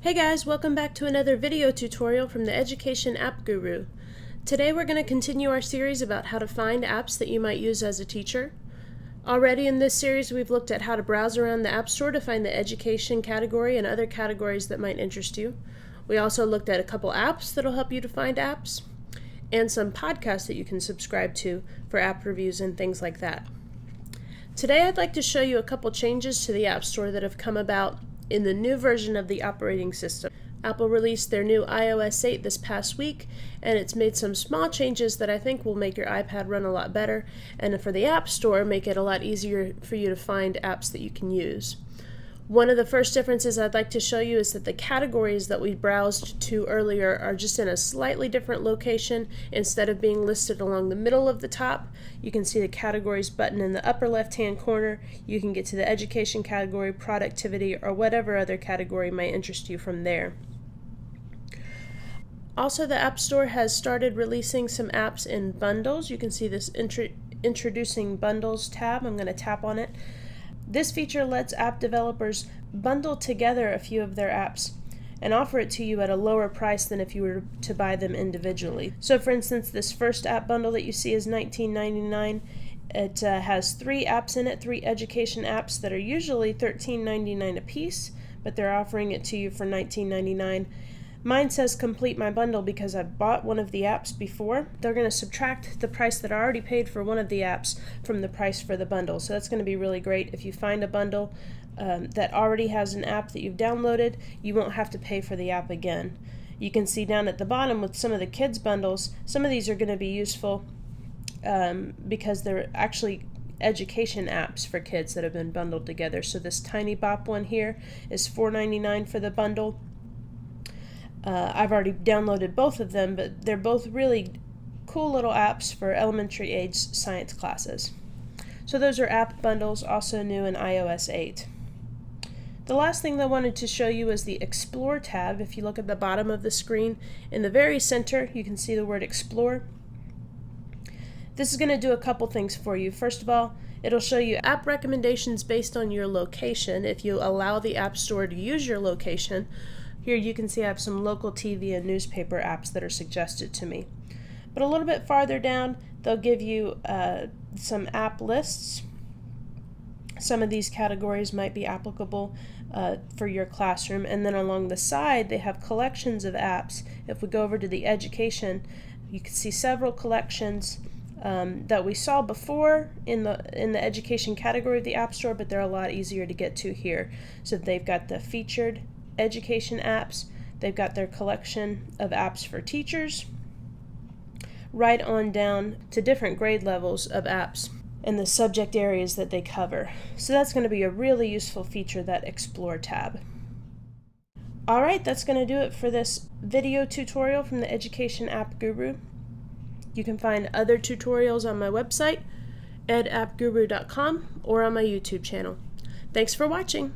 Hey guys, welcome back to another video tutorial from the Education App Guru. Today we're going to continue our series about how to find apps that you might use as a teacher. Already in this series we've looked at how to browse around the App Store to find the education category and other categories that might interest you. We also looked at a couple apps that'll help you to find apps, and some podcasts that you can subscribe to for app reviews and things like that. Today I'd like to show you a couple changes to the App Store that have come about in the new version of the operating system. Apple released their new iOS 8 this past week, and it's made some small changes that I think will make your iPad run a lot better, and for the App Store, make it a lot easier for you to find apps that you can use. One of the first differences I'd like to show you is that the categories that we browsed to earlier are just in a slightly different location. Instead of being listed along the middle of the top, you can see the categories button in the upper left-hand corner. You can get to the education category, productivity, or whatever other category might interest you from there. Also, the App Store has started releasing some apps in bundles. You can see this Introducing Bundles tab. I'm going to tap on it. This feature lets app developers bundle together a few of their apps and offer it to you at a lower price than if you were to buy them individually. So for instance, this first app bundle that you see is $19.99. It has 3 apps in it, 3 education apps that are usually $13.99 a piece, but they're offering it to you for $19.99. Mine says complete my bundle because I've bought one of the apps before. They're going to subtract the price that I already paid for one of the apps from the price for the bundle. So that's going to be really great. If you find a bundle that already has an app that you've downloaded, you won't have to pay for the app again. You can see down at the bottom with some of the kids bundles, some of these are going to be useful because they're actually education apps for kids that have been bundled together. So this Tiny Bop one here is $4.99 for the bundle. I've already downloaded both of them, but they're both really cool little apps for elementary age science classes. So those are app bundles, also new in iOS 8. The last thing that I wanted to show you is the Explore tab. If you look at the bottom of the screen, in the very center, you can see the word Explore. This is going to do a couple things for you. First of all, it'll show you app recommendations based on your location if you allow the App Store to use your location. Here you can see I have some local TV and newspaper apps that are suggested to me. But a little bit farther down, they'll give you some app lists. Some of these categories might be applicable for your classroom. And then along the side, they have collections of apps. If we go over to the education, you can see several collections that we saw before in the education category of the App Store, but they're a lot easier to get to here. So they've got the featured education apps, they've got their collection of apps for teachers, right on down to different grade levels of apps and the subject areas that they cover. So that's going to be a really useful feature, that Explore tab. Alright, that's going to do it for this video tutorial from the Education App Guru. You can find other tutorials on my website, edappguru.com, or on my YouTube channel. Thanks for watching!